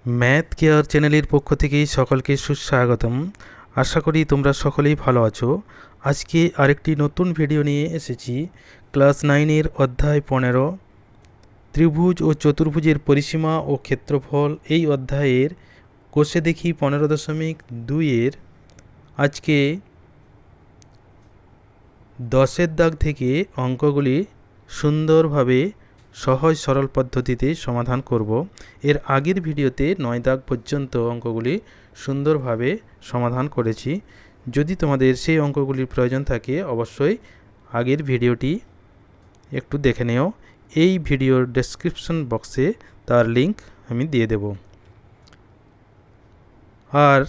Math care চ্যানেলের পক্ষ থেকে সকলকে সুস্বাগতম। আশা করি তোমরা সকলেই ভালো আছো। আজকে আরেকটি নতুন ভিডিও নিয়ে এসেছি। ক্লাস 9-এর অধ্যায় 15 ত্রিভুজ ও চতুর্ভুজের পরিসীমা ও ক্ষেত্রফল, এই অধ্যায়ের কোষে দেখি 15.2-এর আজকে 10-এর দাগ থেকে অঙ্কগুলি সুন্দরভাবে সহজ সরল পদ্ধতিতে সমাধান করব। এর আগের ভিডিওতে 9 দাগ পর্যন্ত অঙ্কগুলি সুন্দরভাবে সমাধান করেছি। যদি তোমাদের সেই অঙ্কগুলির প্রয়োজন থাকে অবশ্যই আগের ভিডিওটি একটু দেখে নিও। এই ভিডিওর ডেসক্রিপশন বক্সে তার লিংক আমি দিয়ে দেব। আর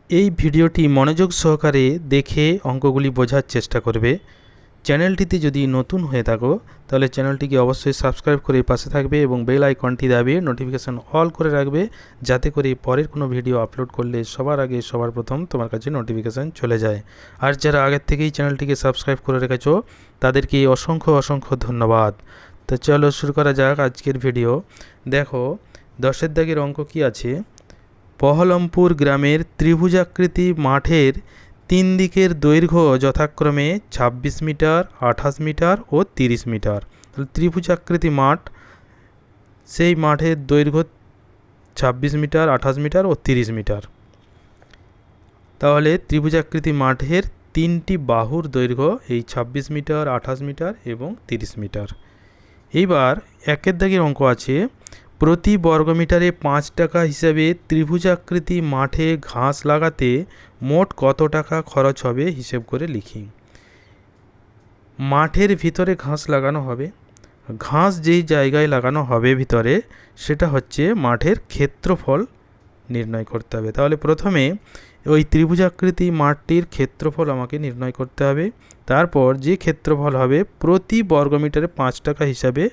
এই ভিডিওটি মনোযোগ সহকারে দেখে অঙ্কগুলি বোঝার চেষ্টা করবে। চ্যানেলটিতে যদি নতুন হয়ে থাকো তাহলে চ্যানেলটিকে অবশ্যই সাবস্ক্রাইব করে পাশে থাকবে এবং বেল আইকনটি দাবিয়ে নোটিফিকেশান অল করে রাখবে, যাতে করে পরের কোনো ভিডিও আপলোড করলে সবার আগে সবার প্রথম তোমার কাছে নোটিফিকেশান চলে যায়। আর যারা আগের থেকেই চ্যানেলটিকে সাবস্ক্রাইব করে রেখেছো তাদেরকে অসংখ্য অসংখ্য ধন্যবাদ। তো চলো শুরু করা যাক আজকের ভিডিও। দেখো 10-এর দাগের অঙ্ক কি আছে। বহরমপুর গ্রামের ত্রিভুজাকৃতি মাঠের 3 দিকের দৈর্ঘ্য যথাক্রমে 26 মিটার, 28 মিটার ও 30 মিটার। তাহলে ত্রিভুজাকৃতি মাঠ, সেই মাঠের দৈর্ঘ্য 26 মিটার, 28 মিটার ও 30 মিটার। তাহলে ত্রিভুজাকৃতি মাঠের 3টি বাহুর দৈর্ঘ্য এই 26 মিটার, 28 মিটার এবং 30 মিটার। এইবার 1-এর দাগের অঙ্ক আছে। প্রতি বর্গমিটারে 5 টাকা হিসাবে ত্রিভুজাকৃতি মাঠে ঘাস লাগাতে মোট কত টাকা খরচ হবে হিসেব করে লিখি। মাঠের ভিতরে ঘাস লাগানো হবে। ঘাস যেই জায়গায় লাগানো হবে ভিতরে, সেটা হচ্ছে মাঠের ক্ষেত্রফল নির্ণয় করতে হবে। তাহলে প্রথমে ওই ত্রিভুজাকৃতি মাঠটির ক্ষেত্রফল আমাকে নির্ণয় করতে হবে। তারপর যে ক্ষেত্রফল হবে প্রতি বর্গমিটারে 5 টাকা হিসাবে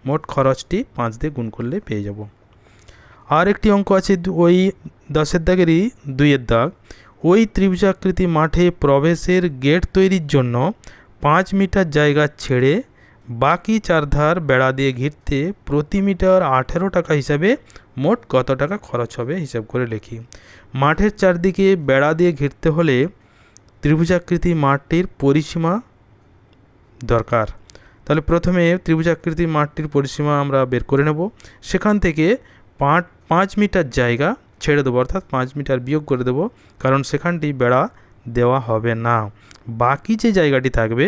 মোট খরচটি 5 দিয়ে গুণ করলে পেয়ে যাব। আর একটি অঙ্ক আছে ওই 10-এর দাগেরই 2-এর দাগ। ওই ত্রিভুজাকৃতি মাঠে প্রবেশের গেট তৈরির জন্য 5 মিটার জায়গা ছেড়ে বাকি 4 ধার বেড়া দিয়ে ঘিরতে প্রতি মিটার 18 টাকা হিসাবে মোট কত টাকা খরচ হবে হিসাব করে লিখি। মাঠের চারদিকে বেড়া দিয়ে ঘিরতে হলে ত্রিভুজাকৃতি মাঠটির পরিসীমা দরকার। তাহলে প্রথমে ত্রিভুজাকৃতি মাঠটির পরিসীমা আমরা বের করে নেব। সেখান থেকে 5 মিটার জায়গা ছেড়ে দেবো, অর্থাৎ 5 মিটার বিয়োগ করে দেবো, কারণ সেখানটি বেড়া দেওয়া হবে না। বাকি যে জায়গাটি থাকবে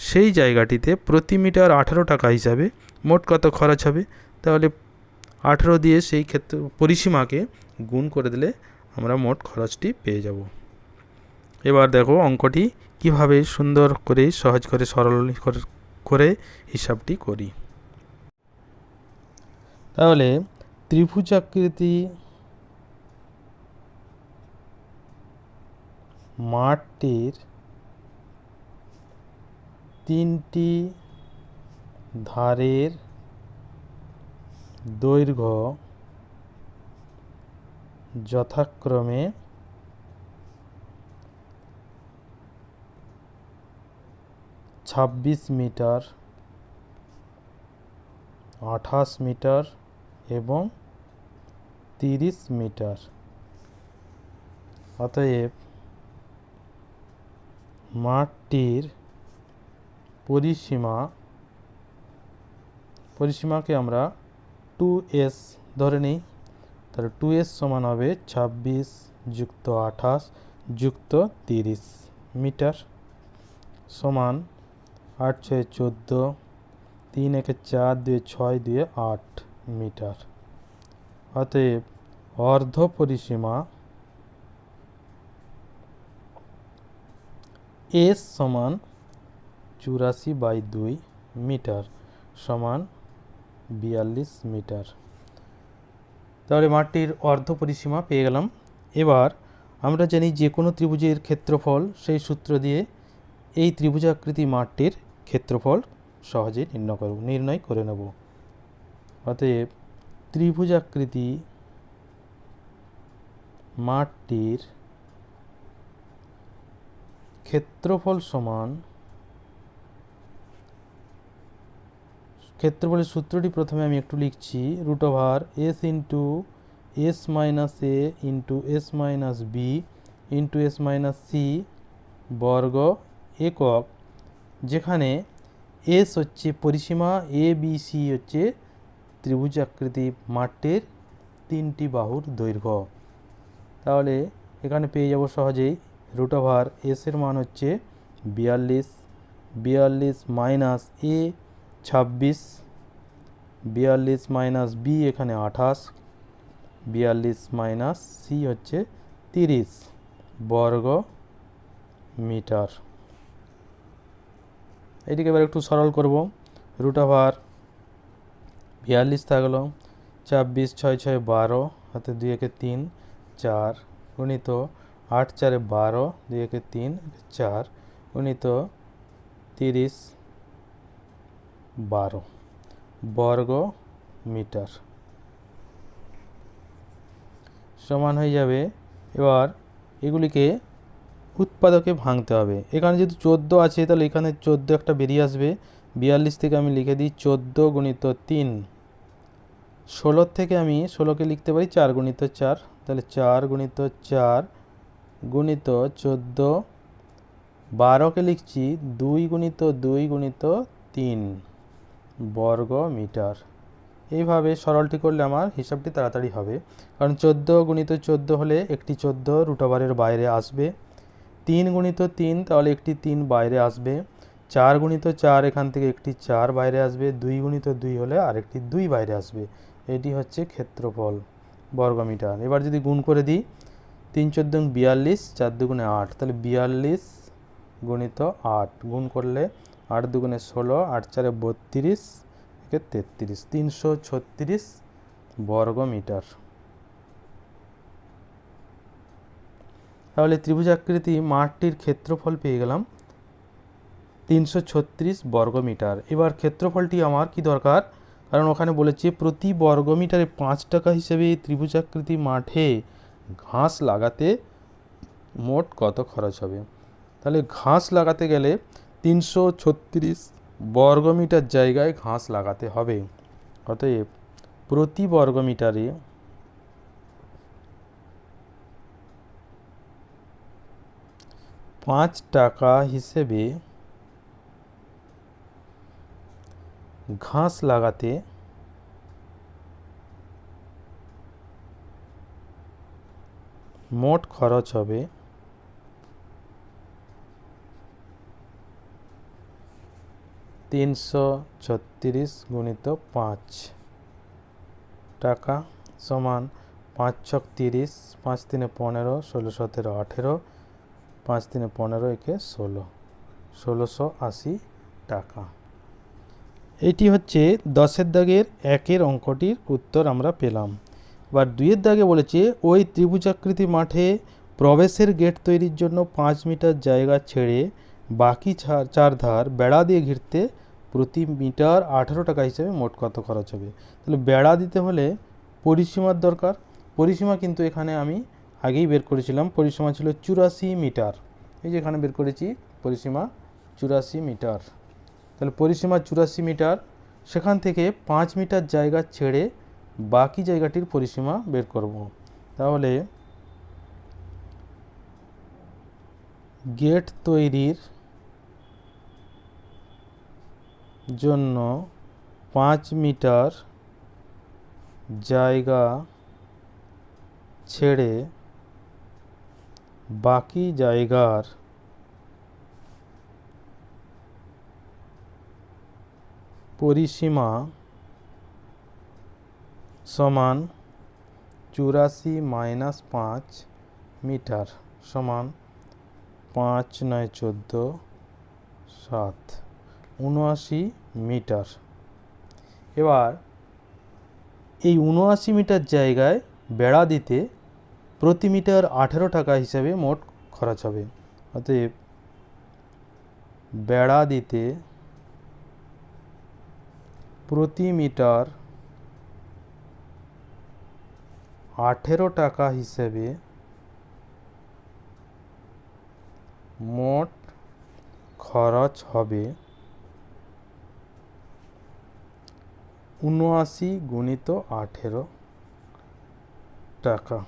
সেই জায়গাটিতে প্রতি মিটার 18 টাকা হিসাবে মোট কত খরচ হবে। তাহলে 18 দিয়ে সেই ক্ষেত্রে পরিসীমাকে গুণ করে দিলে আমরা মোট খরচটি পেয়ে যাব। এবার দেখো অঙ্কটি কিভাবে সুন্দর করে সহজ করে সরল করে হিসাবটি করি। তাহলে ত্রিভুজাকৃতি মাঠটির 3টি ধারের দৈর্ঘ্য যথাক্রমে 26 মিটার, 28 মিটার এবং 30 মিটার। অতএব মাঠটির পরিসীমাকে আমরা 2s ধরে নিই। তাহলে 2s সমান হবে 26 যুক্ত 28 যুক্ত 30 মিটার সমান 8 6 14, 3 1 4, 2 6, 2 8 মিটার। অতএব অর্ধ পরিসীমা s সমান 84/2 মিটার সমান 42 মিটার। তাহলে মাঠটির অর্ধ পরিসীমা পেয়ে গেলাম। এবার আমরা জানি যে কোনো ত্রিভুজের ক্ষেত্রফল, সেই সূত্র দিয়ে এই ত্রিভুজাকৃতি মাঠটির ক্ষেত্রফল সহজে নির্ণয় করে নেব। অতএব ত্রিভুজাকৃতি মাঠটির ক্ষেত্রফল সমান ক্ষেত্রফলের সূত্রটি প্রথমে আমি একটু লিখছি, root over S into S minus A into S minus B into S minus C বর্গ একক, যেখানে এস হচ্ছে পরিসীমা, এ বি সি হচ্ছে ত্রিভুজাকৃতি মাঠটির 3টি বাহুর দৈর্ঘ্য। তাহলে এখানে পেয়ে যাব সহজেই, রুট ওভার এস এর মান হচ্ছে 42 মাইনাস এ 26, 42 মাইনাস বি এখানে 28, 42 মাইনাস সি হচ্ছে 30 বর্গ মিটার। এটিকে এবার একটু সরল করব, রুট ওভার 42 থাকলো, 26 6 6 12 হাতে 2 একে 3 4 গুণিত 8 4 12 2 একে 3 4 গুণিত 30 12 বর্গ মিটার সমান হয়ে যাবে। এবার এগুলিকে উৎপাদকে ভাঙতে হবে। এখানে যেহেতু 14 আছে তাহলে এখানে 14 একটা বেরিয়ে আসবে, 42 থেকে আমি লিখে দিই 14 গুণিত 3, 16 থেকে আমি 16কে লিখতে পারি 4 গুণিত 4, তাহলে 4 গুণিত 4 গুণিত 14, 12কে লিখছি 2 গুণিত 2 গুণিত 3 বর্গ মিটার। এইভাবে সরলটি করলে আমার হিসাবটি তাড়াতাড়ি হবে, কারণ 14 গুণিত 14 হলে একটি 14 রুট ওভারের বাইরে আসবে, 3 গুণিত 3 তাহলে একটি 3 বাইরে আসবে, 4 গুণিত 4 এখান থেকে একটি 4 বাইরে আসবে, 2 গুণিত 2 হলে আরেকটি 2 বাইরে আসবে। এটি হচ্ছে ক্ষেত্রফল বর্গমিটার। এবার যদি গুণ করে দিই, 3 14 42, 4 দুগুণে 8, তাহলে 42 গুণিত 8 গুণ করলে 8 দুগুণে 16, 8 4 32 33, 336 বর্গ মিটার। তাহলে ত্রিভুজাকৃতি মাঠটির ক্ষেত্রফল পেয়ে গেলাম 336 বর্গ মিটার। এবার ক্ষেত্রফলটি আমার কি দরকার, কারণ ওখানে বলেছে প্রতি বর্গ মিটারে 5 টাকা হিসেবে ত্রিভুজাকৃতি মাঠে ঘাস লাগাতে মোট কত খরচ হবে। তাহলে ঘাস লাগাতে গেলে 336 বর্গমিটার জায়গায় ঘাস লাগাতে হবে, অতএব প্রতি বর্গমিটারে 5 টাকা হিসেবে ঘাস লাগাতে মোট খরচ হবে 336 গুণিত 5 টাকা সমান 5 ছক 30, 5 3 15, 16 17 18, 5 3 15 একে 16, 1680 টাকা। এটি হচ্ছে 10-এর দাগের 1-এর অঙ্কটির উত্তর আমরা পেলাম। এবার 2-এর দাগে বলেছে ওই ত্রিভুজাকৃতি মাঠে প্রবেশের গেট তৈরির জন্য 5 মিটার জায়গা ছেড়ে বাকি 4 ধার বেড়া দিয়ে ঘিরতে প্রতি মিটার 18 টাকা হিসেবে মোট কত খরচ হবে। তাহলে বেড়া দিতে হলে পরিসীমার দরকার, পরিসীমা কিন্তু এখানে আমি আগেই বের করেছিলাম, পরিসীমা ছিল 84 মিটার, এই যে এখানে বের করেছি পরিসীমা 84 মিটার। তাহলে পরিসীমা 84 মিটার, সেখান থেকে 5 মিটার জায়গা ছেড়ে বাকি জায়গাটির পরিসীমা বের করব। তাহলে গেট তৈরির জন্য 5 মিটার জায়গা ছেড়ে বাকি জায়গার পরিসীমা সমান 84 মাইনাস 5 মিটার সমান 5 9 14 7 79 মিটার। এবার এই 79 মিটার জায়গায় বেড়া দিতে প্রতি মিটার 18 টাকা হিসাবে মোট খরচ হবে, অতএব বেড়া দিতে প্রতি মিটার 18 টাকা হিসেবে মোট খরচ হবে 79 গুণিত 18 টাকা।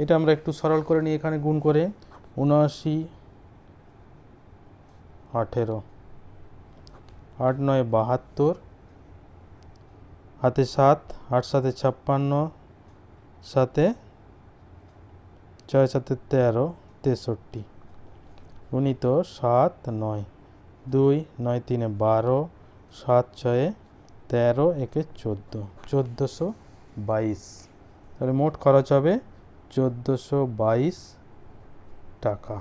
এটা আমরা একটু সরল করে নিই, এখানে গুণ করে 79 18 8 9 72, হাতে 7, 8 7 56, সাথে 6 7 13 63 গুণিত 7 9 2 9 3 12 7 6 13 1 14 1422। তাহলে মোট খরচ হবে 1422 টাকা।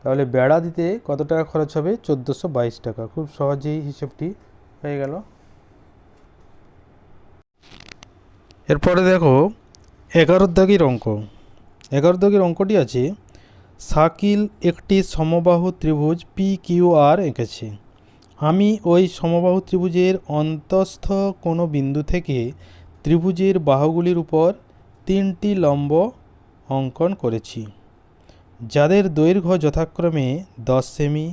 তাহলে বেড়া দিতে কত টাকা খরচ হবে? 1422 টাকা। খুব সহজেই হিসেবটি হয়ে গেল। এরপরে দেখো 11 দাগের অঙ্ক। 11 দাগের অঙ্কটি আছে, শাকিল একটি সমবাহু ত্রিভুজ PQR এঁকেছে। আমি ওই সমবাহু ত্রিভুজের অন্তঃস্থ কোনো বিন্দু থেকে ত্রিভুজের বাহুগুলির উপর 3টি লম্ব অঙ্কন করেছি, যাদের দৈর্ঘ্য যথাক্রমে 10 সেমি,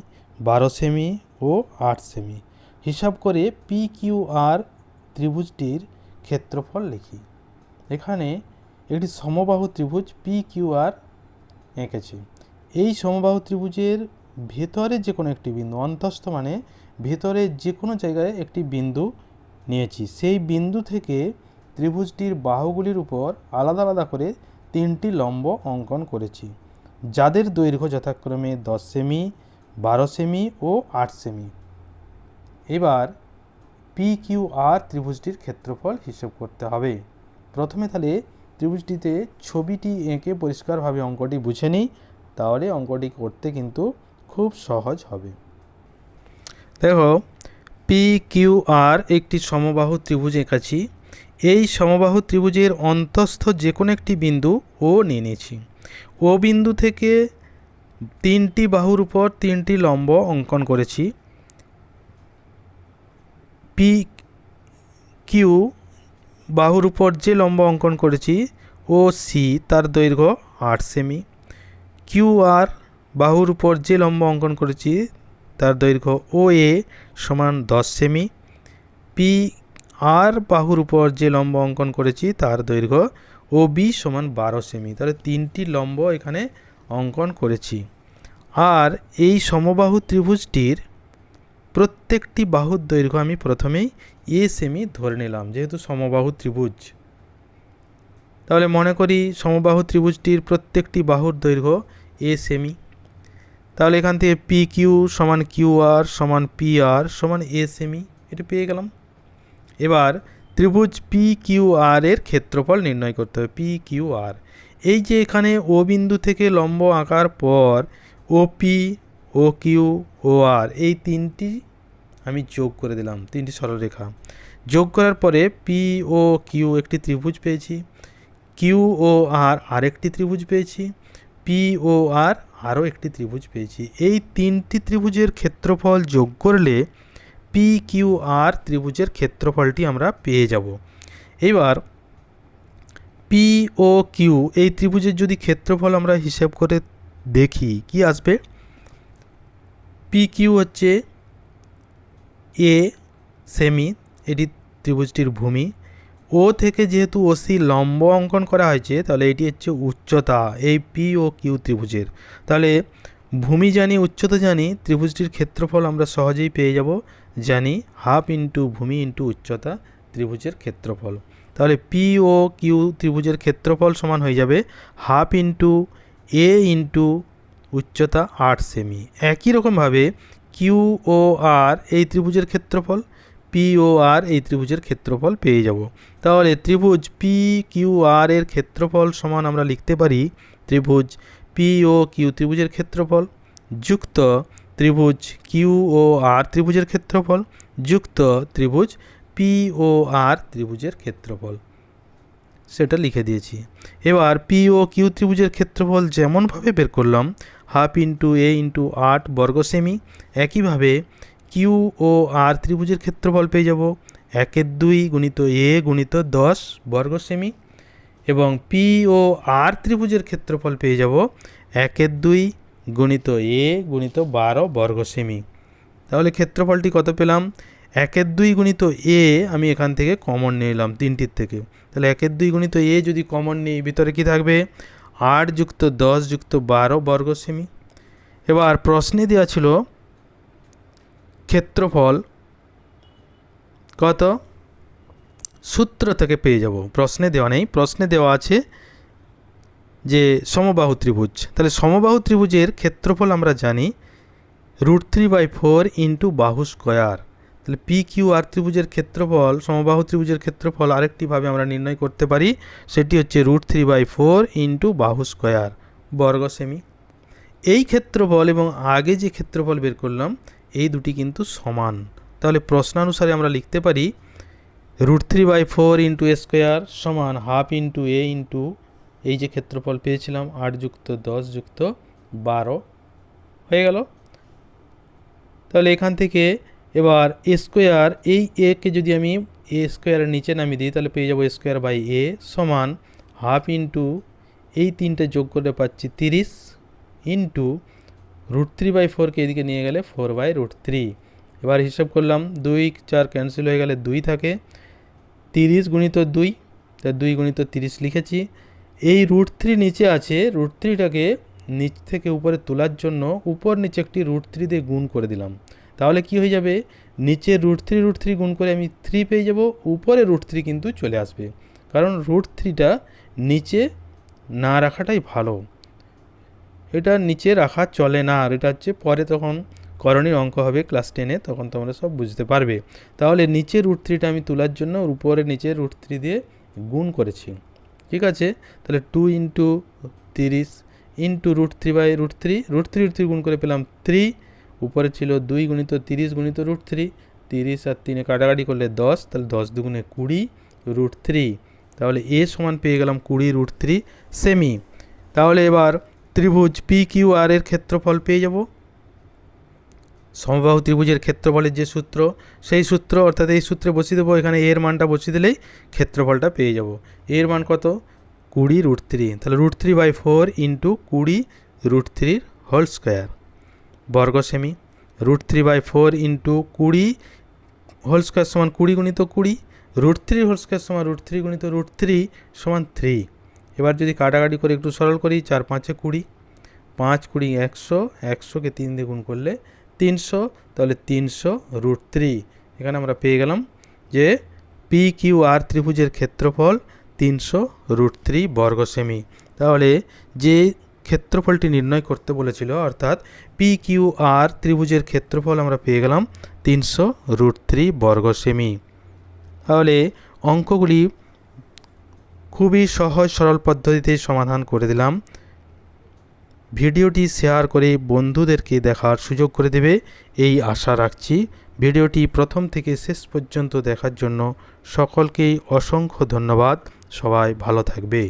12 সেমি ও 8 সেমি। হিসাব করে PQR ত্রিভুজটির ক্ষেত্রফল লিখি। এখানে একটি সমবাহু ত্রিভুজ PQR এঁকেছে। এই সমবাহু ত্রিভুজের ভেতরে যে কোনো একটি বিন্দু, অন্তঃস্থ মানে ভেতরে যে কোনো জায়গায় একটি বিন্দু নিয়েছি, সেই বিন্দু থেকে ত্রিভুজটির বাহুগুলির উপর আলাদা আলাদা করে 3টি লম্ব অঙ্কন করেছি, যাদের দৈর্ঘ্য যথাক্রমে 10 সেমি, 12 সেমি ও 8 সেমি। এবার PQR ত্রিভুজটির ক্ষেত্রফল হিসেব করতে হবে। প্রথমে তাহলে ত্রিভুজটিতে ছবিটি এঁকে পরিষ্কারভাবে অঙ্কটি বুঝে নিই, তাহলে অঙ্কটি করতে কিন্তু খুব সহজ হবে। দেখো, PQR একটি সমবাহু ত্রিভুজ এঁকেছি। এই সমবাহু ত্রিভুজের অন্তঃস্থ যে কোনো একটি বিন্দু ও নিয়ে নিয়েছি। ও বিন্দু থেকে 3টি বাহুর উপর 3টি লম্ব অঙ্কন করেছি। PQ বাহুর উপর যে লম্ব অঙ্কন করেছি ও সি, তার দৈর্ঘ্য 8 সেমি। QR বাহুর উপর যে লম্ব অঙ্কন করেছি তার দৈর্ঘ্য OA সমান 10 সেমি। PR বাহুর উপর যে লম্ব অঙ্কন করেছি তার দৈর্ঘ্য OB সমান 12 সেমি। তাহলে 3টি লম্ব এখানে অঙ্কন করেছি। আর এই সমবাহু ত্রিভুজটির প্রত্যেকটি বাহুর দৈর্ঘ্য আমি প্রথমেই A সেমি ধরে নিলাম, যেহেতু সমবাহু ত্রিভুজ। তাহলে মনে করি সমবাহু ত্রিভুজটির প্রত্যেকটি বাহুর দৈর্ঘ্য A সেমি। তাহলে এখান থেকে PQ সমান QR সমান PR সমান A সেমি, এটা পেয়ে গেলাম। এবার ত্রিভুজ PQR এর ক্ষেত্রফল নির্ণয় করতে হবে। PQR, এই যে এখানে ও বিন্দু থেকে লম্ব আঁকার পর OP, OQ, OR এই 3টি আমি যোগ করে দিলাম, 3টি সরলরেখা যোগ করার পরে POQ একটি ত্রিভুজ পেয়েছি, QOR আরেকটি ত্রিভুজ পেয়েছি, POR আরও একটি ত্রিভুজ পেয়েছি। এই 3টি ত্রিভুজের ক্ষেত্রফল যোগ করলে PQR ত্রিভুজের ক্ষেত্রফলটি আমরা পেয়ে যাব। এবার POQ এই ত্রিভুজের যদি ক্ষেত্রফল আমরা হিসাব করে দেখি কি আসবে। PQ হচ্ছে A সেমি, এটি ত্রিভুজটির ভূমি। ও থেকে যেহেতু OC লম্ব অঙ্কন করা হয়েছে, তাহলে এটি হচ্ছে উচ্চতা এই POQ ত্রিভুজের। তাহলে ভূমি জানি, উচ্চতা জানি, ত্রিভুজটির ক্ষেত্রফল আমরা সহজেই পেয়ে যাব। জানি হাফ ইন্টু ভূমি ইন্টু উচ্চতা ত্রিভুজের ক্ষেত্রফল। তাহলে POQ ত্রিভুজের ক্ষেত্রফল সমান হয়ে যাবে হাফ ইন্টু A ইন্টু উচ্চতা 8 সেমি। একই রকমভাবে QOR এই ত্রিভুজের ক্ষেত্রফল, POR এই ত্রিভুজের ক্ষেত্রফল পেয়ে যাব। তাহলে ত্রিভুজ PQR এর ক্ষেত্রফল সমান আমরা লিখতে পারি ত্রিভুজ POQ ত্রিভুজের ক্ষেত্রফল যুক্ত ত্রিভুজ QOR ত্রিভুজের ক্ষেত্রফল যুক্ত ত্রিভুজ POR ত্রিভুজের ক্ষেত্রফল, সেটা লিখে দিয়েছি। এবার POQ ত্রিভুজের ক্ষেত্রফল যেমনভাবে বের করলাম হাফ ইন্টু A ইন্টু 8 বর্গ সেমি, একইভাবে QOR ত্রিভুজের ক্ষেত্রফল পেয়ে যাব 1/2 গুণিত A গুণিত 10 বর্গ সেমি, এবং POR ত্রিভুজের ক্ষেত্রফল পেয়ে যাব 1/2 গুণিত A গুণিত 12 বর্গ সেমি। তাহলে ক্ষেত্রফলটি কত পেলাম? 1/2 গুণিত এ আমি এখান থেকে কমন নিয়ে নিলাম তিনটির থেকে। তাহলে 1/2 গুণিত এ যদি কমন নিই, ভিতরে কি থাকবে 8 যুক্ত 10 যুক্ত 12 বর্গ সেমি। এবার প্রশ্নে দেওয়া ছিল ক্ষেত্রফল কত, সূত্র থেকে পেয়ে যাব। প্রশ্নে দেওয়া নেই, প্রশ্নে দেওয়া আছে যে সমবাহু ত্রিভুজ। তাহলে সমবাহু ত্রিভুজের ক্ষেত্রফল আমরা জানি √3/4 ইন্টু বাহু স্কোয়ার। তাহলে PQR ত্রিভুজের ক্ষেত্রফল, সমবাহু ত্রিভুজের ক্ষেত্রফল আরেকটিভাবে আমরা নির্ণয় করতে পারি, সেটি হচ্ছে √3/4 ইন্টু বাহু স্কোয়ার বর্গ সেমি। এই ক্ষেত্রফল এবং আগে যে ক্ষেত্রফল বের করলাম এই দুটি কিন্তু সমান। তাহলে প্রশ্নানুসারে আমরা লিখতে পারি √3/4 ইন্টু এ স্কোয়ার সমান হাফ ইন্টু এ ইন্টু এই যে ক্ষেত্রফল পেয়েছিলাম 8 যুক্ত 10 যুক্ত 12 হয়ে গেল। তাহলে এখান থেকে এবার এ স্কোয়ার, এই একে যদি আমি এ স্কোয়ারের নিচে নামিয়ে দিই তাহলে পেয়ে যাবো a² সমান হাফ ইন্টু এই তিনটে যোগ করে পাচ্ছি 30 ইন্টু √3/4কে এদিকে নিয়ে গেলে 4/√3। এবার হিসাব করলাম 2 4 ক্যান্সেল হয়ে গেলে 2 থাকে, 30 গুণিত 2, তাই 2 গুণিত 30 লিখেছি। এই √3 নিচে আছে, √3টাকে নিচ থেকে উপরে তোলার জন্য উপর নিচে একটি √3 দিয়ে গুণ করে দিলাম। তাহলে কি হয়ে যাবে, নিচে √3 গুণ করে আমি 3 পেয়ে যাব, উপরে √3 কিন্তু চলে আসবে, কারণ √3টা নিচে না রাখাটাই ভালো, এটা নিচে রাখা চলে না। আর এটা হচ্ছে পরে তখন করণীয় অঙ্ক হবে ক্লাস 10-এ, তখন তোমরা সব বুঝতে পারবে। তাহলে নিচে √3টা আমি তোলার জন্য উপরে নিচে √3 দিয়ে গুণ করেছি, ঠিক আছে। তাহলে 2 ইন্টু 30 ইন্টু √3/√3 গুণ করে পেলাম 3, উপরে ছিল 2 গুণিত 30 গুণিত √3, 30 আর 3 কাটাকাটি করলে 10, তাহলে 10 দুগুণে 20 √3। তাহলে এ সমান পেয়ে গেলাম 20 √3 সেমি। তাহলে এবার ত্রিভুজ PQR এর ক্ষেত্রফল পেয়ে যাব। সমবাহু ত্রিভুজের ক্ষেত্রফলের যে সূত্র, সেই সূত্র অর্থাৎ এই সূত্রে বসিয়ে দেবো, এখানে এর মানটা বসিয়ে দিলেই ক্ষেত্রফলটা পেয়ে যাব। এর মান কত 20 √3, তাহলে √3/4 ইন্টু 20 √3 হোল স্কোয়ার বর্গ সেমি। √3/4 ইন্টু 20 হোল স্কোয়ার সমান 20 গুণিত 20, √3 হোল স্কোয়ার সমান √3 গুণিত √3 সমান 3। এবার যদি কাটাকাটি করে একটু সরল করি, 4 5 20, 5 20 100, 100কে 3 দিয়ে গুণ করলে 300, তাহলে 300 √3। এখানে আমরা পেয়ে গেলাম যে PQR ত্রিভুজের ক্ষেত্রফল 300 √3 বর্গ সেমি। তাহলে যে ক্ষেত্রফলটি নির্ণয় করতে বলেছিল অর্থাৎ PQR ত্রিভুজের ক্ষেত্রফল আমরা পেয়ে গেলাম 300 √3 বর্গ সেমি। তাহলে অঙ্কগুলি খুবই সহজ সরল পদ্ধতিতে সমাধান করে দিলাম। ভিডিওটি শেয়ার করে বন্ধুদেরকে দেখার সুযোগ করে দেবে এই আশা রাখছি। ভিডিওটি প্রথম থেকে শেষ পর্যন্ত দেখার জন্য সকলকেই অসংখ্য ধন্যবাদ। সবাই ভালো থাকবে।